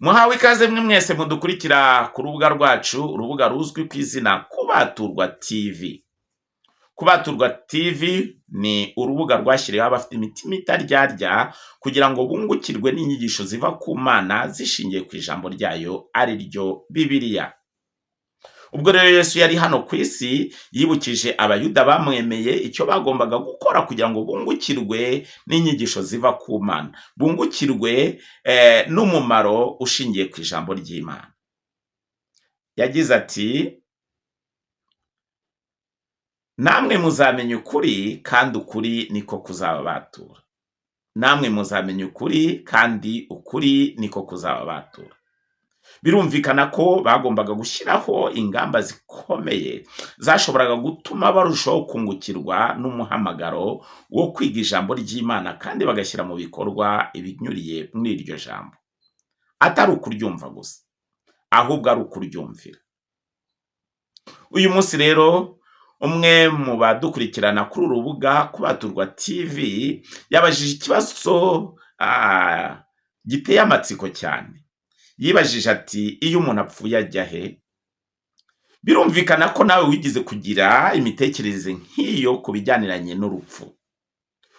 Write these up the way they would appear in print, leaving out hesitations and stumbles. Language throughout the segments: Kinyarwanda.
Muhawe ikaze mwe mwese mudukurikira ku rubuga rwacu, urubuga ruzwi ku izina Kubaturwa TV. Kubaturwa TV ni urubuga rwashyiriweho abafite imitima itaryarya kugira ngo bungukirwe n'inyigisho ziva ku Mana zishingiye ku ijambo ryayo ari ryo Bibiliya. Ubwo rero Yesu yari hano ku isi, yibukije abayuda bamwemeye icyo bagombaga gukora kugira ngo bungukirwe n'inyigisho ziva ku Mana, bungukirwe n'umumaro ushingiye ku ijambo ry'Imana. Yagize ati, namwe muzamenya ukuri kandi ukuri niko kuzababatura. Namwe muzamenya ukuri kandi ukuri niko kuzababatura. Birumvikana ko bagombaga gushyiraho ingamba zikomeye zashoboraga gutuma barushaho kungukirwa n'umuhamagaro wo kwiga ijambo ry'Imana kandi bagashyira mu bikorwa ibinyuriye muri iryo jambo. Atari ukuryumva gusa, ahubwo ari ukuryumvira. Uyu munsi rero umwe mu badukurikirana kuri uru rubuga Kubaturwa TV yabajije ikibazo giteye amatsiko cyane. Yibajije ati, iyo umuntu apfuye ajya he? Birumvikana ko nawe wigize kugira imitekerereze nk'iyo ku bijyaniranye n'urupfu.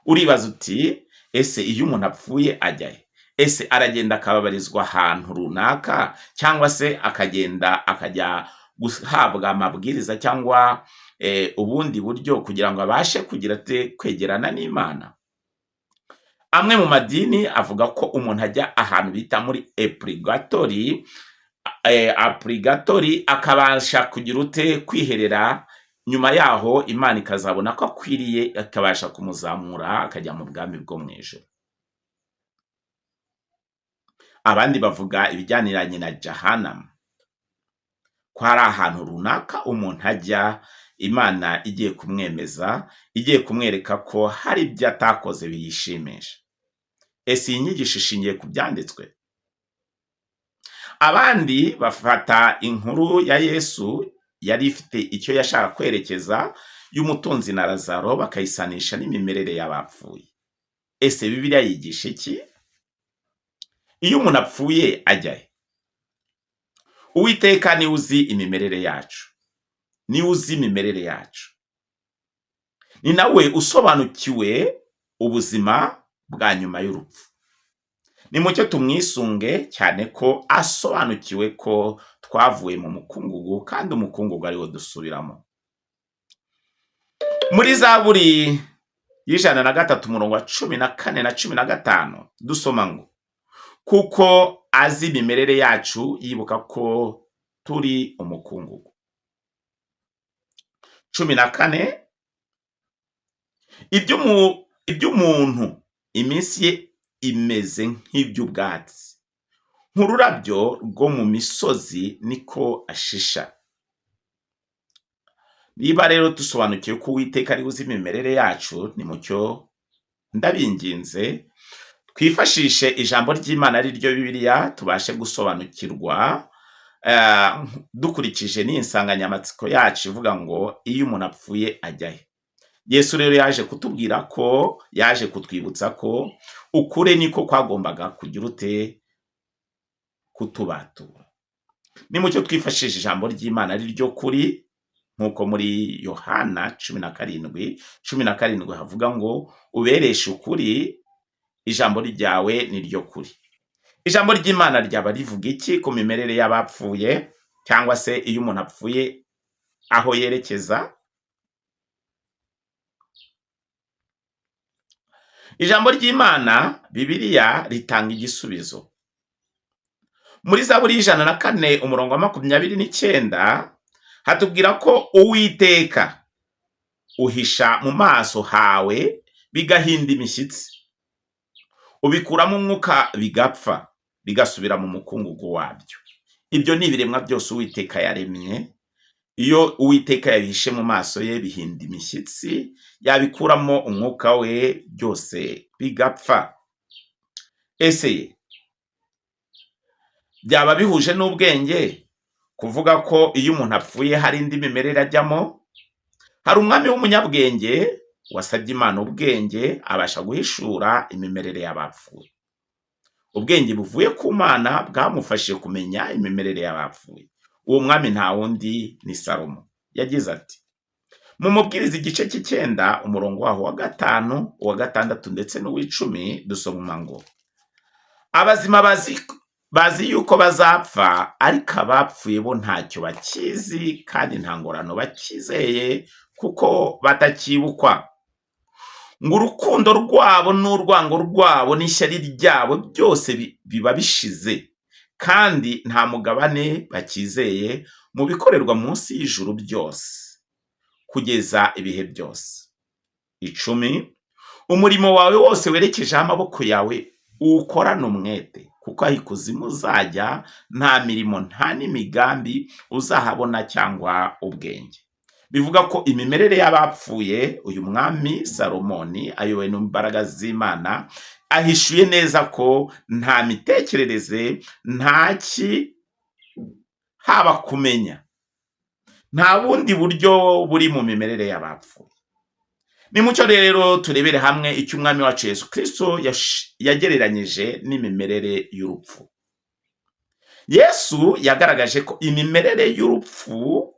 Uribaza uti, ese iyo umuntu apfuye ajya he? Ese aragenda akababarizwa ahantu runaka, cyangwa se akagenda akajya guhabwa amabwiriza cyangwa ubundi buryo kugira ngo abashe kugira kwegerana n'Imana? Amwe mu madini avuga ko umuntu ajya ahantu bita muri purigatori, akabasha kugira kwiherera, nyuma yaho Imana ikazabona ko akwiriye, ikabasha kumuzamura akajya mu bwami bwo mu ijuru. Abandi bavuga ibijyaniranye na Jahannam, ko hari ahantu runaka umuntu ajya Imana igiye kumwemeza, igiye kumwereka ko hari ibyo atakoze biyishimisha. Ese iyi nyigisho ishingiye ku byanditswe? Abandi bafata inkuru ya Yesu yari ifite icyo yashaka kwerekeza, y'umutunzi na Lazaro, bakayisanisha n'imimerere y'abapfuye. Ese Bibiliya yigisha iki? Iyo umuntu apfuye ajya he? Uwiteka niwe uzi imimerere yacu, niwe uzi imimerere yacu, ni nawe usobanukiwe ubuzima bwa nyuma y'urupfu. Nimucyo tumwisunge cyane ko asobanukiwe ko twavuye mu mukungugu kandi umukungugu ariwo dusubiramo. Muri Zaburi y'103 umurongo wa 14 na 15 dusoma ngo, kuko azi imimerere yacu, yibuka ko turi umukungugu. 14, iby'umuntu iminsi ye imeze nk'iby'ubwatsi, nk'ururabyo rwo mu misozi niko ashisha. Niba rero dusobanukiwe ko Uwiteka ari uzi imimerere yacu, nimucyo ndabinginze twifashishe ijambo ry'Imana ari ryo Bibiliya, tubashe gusobanukirwa dukurikije n'insanganyamatsiko yacu ivuga ngo, iyo umuntu apfuye ajya he? Yesu rero yaje kutubwira ko, yaje kutwibutsa ko ukuri niko kwagombaga kugira kutubatura. Nimucyo twifashishe ijambo ry'Imana ari ryo kuri, nk'uko muri Yohana 17:17 havuga ngo, ubereshe ukuri, ijambo ryawe ni ryo kuri. Ijambo ry'Imana ryaba rivuga iki ku mimerere y'abapfuye, cyangwa se iyo umuntu apfuye aho yerekeza? Ijambo ry'Imana Bibiliya ritanga igisubizo. Muri Zaburi y'104 umurongo wa 29 hatubwira ko Uwiteka uhisha mu maso hawe bigahinda imishyitsi, ubikuramo umwuka bigapfa, bigasubira mu mukungugu wabyo. Ibyo ni ibiremwa byose Uwiteka yaremye. Iyo Uwiteka yabihishe mu maso ye bihinda imishyitsi, yabikuramo umwuka we, byose bigapfa. Ese byaba bihuje n'ubwenge kuvuga ko iyo umuntu apfuye hari indi mimerere ajyamo? Hari umwami w'umunyabwenge wasabye Imana ubwenge, abasha guhishura imimerere y'abapfuye. ubwenge buvuye ku Mana bwamufashije kumenya imimerere y'abapfuye. Uwo mwami nta wundi ni Salomo. Yagize ati mu Mubwiriza igice cy'9 umurongo waho wa 5, uwa 6 ndetse n'uw'10 dusoma ngo abazima bazi yuko bazapfa, ariko abapfuye bo ntacyo bakizi kandi nta ngorano bakizeye kuko batakibukwa. Ngo urukundo rwabo n'urwango rwabo n'ishyari ryabo byose biba bishize, kandi nta mugabane bakizeye mu bikorerwa munsi y'ijuru byose kugeza ibihe byose. 10 umurimo wawe wose werekejeho amaboko yawe uwukorane umwete, kuko aho ikuzimu uzajya nta mirimo nta n'imigambi uzahabona cyangwa ubwenge. Bivuga ko imimerere y'abapfuye uyu mwami Salomoni ayobowe n'imbaraga z'Imana ahishuye neza ko nta mitekerereze ntaki haba kumenya nta bundi buryo buri mu mimerere y'abapfuye. Nimucyo rero turebere hamwe icyo umwami wacu Yesu Kristo yagereranyije n'imimerere y'urupfu. Yesu yagaragaje ko imimerere y'urupfu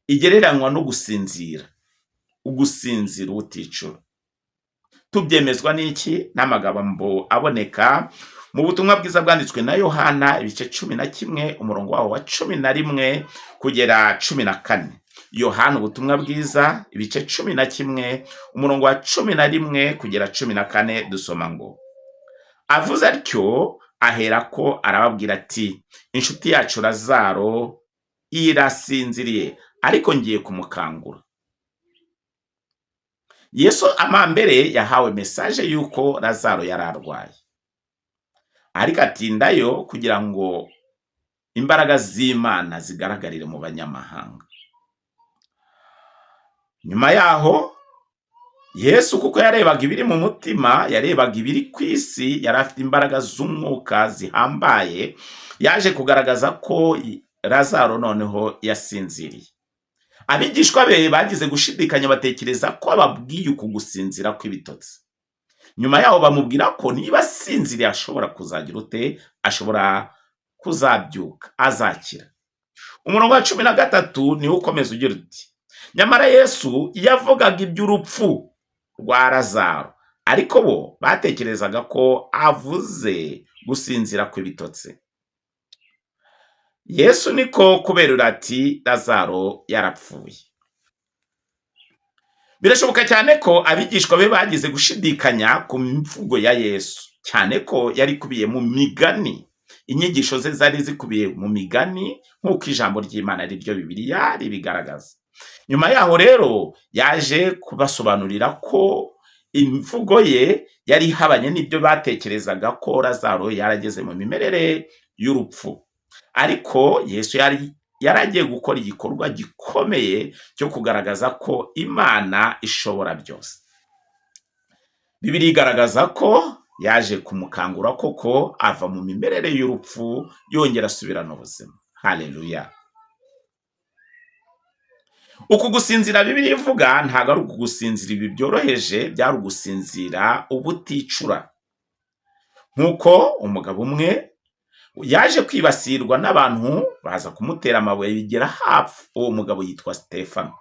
igereranywa no gusinzira, ugusinzira uticura. Tubyemezwa n'iki? N'amagambo aboneka mu butumwa bwiza bwanditswe na Yohana ibice 11 umurongo waho wa 11 kugera 14. Yohana ubutumwa bwiza ibice 11 umurongo wa 11 kugera 14 dusoma ngo avuze atyo aherako arababwira ati inshuti yacu Lazaro irasinziriye, ariko ngiye kumukangura. Yesu amambere yahawe message yuko Lazaro yararwaye, ariko atindayo kugira ngo imbaraga z'Imana zigaragarire mu banyamahanga. Nyuma yaho Yesu kuko yarebaga ibiri mu mutima, yarebaga ibiri kw'isi, yari afite imbaraga z'umwuka zihambaye, yaje kugaragaza ko Lazaro noneho yasinziriye. Abigishwa be bagize gushidikanya, batekereza ko ababwiye uku gusinzira kw'ibitotsi. Nyuma yaho bamubwira ko niba asinziriye ashobora kuzagira ute, ashobora kuzabyuka, azakira. Umurongo wa 13 niwo ukomeza ugira uti nyamara Yesu yavugaga iby'urupfu rwa Lazaro, ariko bo batekerezaga ko avuze gusinzira kw'ibitotsi. Yesu niko kuberura ati Lazaro yarapfuye. Birashoboka cyane ko abigishwa be bagize gushidikanya ku mvugo ya Yesu, cyane ko yari kubiye mu migani. Inyigisho ze zari zikubiye mu migani nk'uko ijambo ry'Imana ari ryo Bibiliya ribigaragaza. Nyuma yaho rero yaje kubasobanurira ko imvugo ye yari ihabanye n'ibyo batekerezaga ko Lazaro yarageze mu mimerere y'urupfu. Ariko Yesu yaragiye gukora igikorwa gikomeye cyo kugaragaza ko Imana ishobora byose. Bibiliya igaragaza ko yaje kumukangura koko ava mu mimerere y'urupfu yongera asubirana ubuzima. Haleluya. Uku gusinzira Bibiliya ivuga ntago ari ugusinzira ibi byoroheje, byari ugusinzira ubuticura. Nkuko umugabo umwe yaje kwibasirwa n'abantu baza kumutera amabuye bigera hafi. Uwo mugabo yitwa Stefano.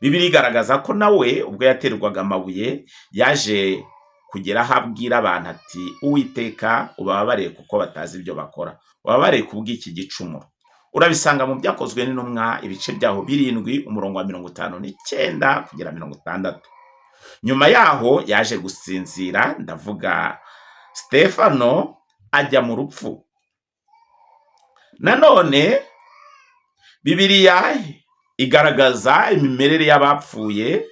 Bibiliya igaragaza ko nawe ubwo yaterwaga amabuye yaje kugera habwira abantu ati Uwiteka ubababare kuko batazi ibyo bakora, ubabare kubw'iki gicumuro. Urabisanga mu byakozwe n'intumwa ibice byaho 7 umurongo wa 59 kugera 60. Nyuma yaho yaje gusinzira, ndavuga Stefano ajya mu rupfu. Nanone Bibiliya igaragaza imimerere y'abapfuye,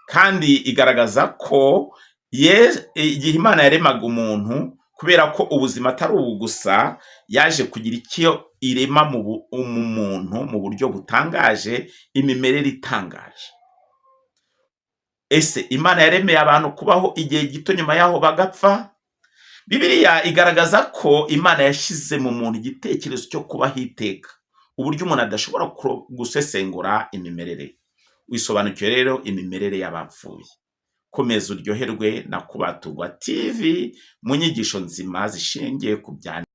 kandi igaragaza ko igihe Imana yaremaga umuntu, kubera ko ubuzima atari ubu gusa, yaje kugira icyo irema mu muntu mu buryo butangaje, imimerere itangaje. Ese Imana yaremeye abantu kubaho igihe gito nyuma yaho bagapfa? Bibiliya igaragaza ko Imana yashyize mu muntu igitekerezo cyo kubaho iteka, uburyo umuntu adashobora gusesengura imimerere. Wisobanukiwe rero imimerere y'abapfuye komeza uryoherwe na Kubaturwa TV mu nyigisho nzima zishingiye ku byanditswe.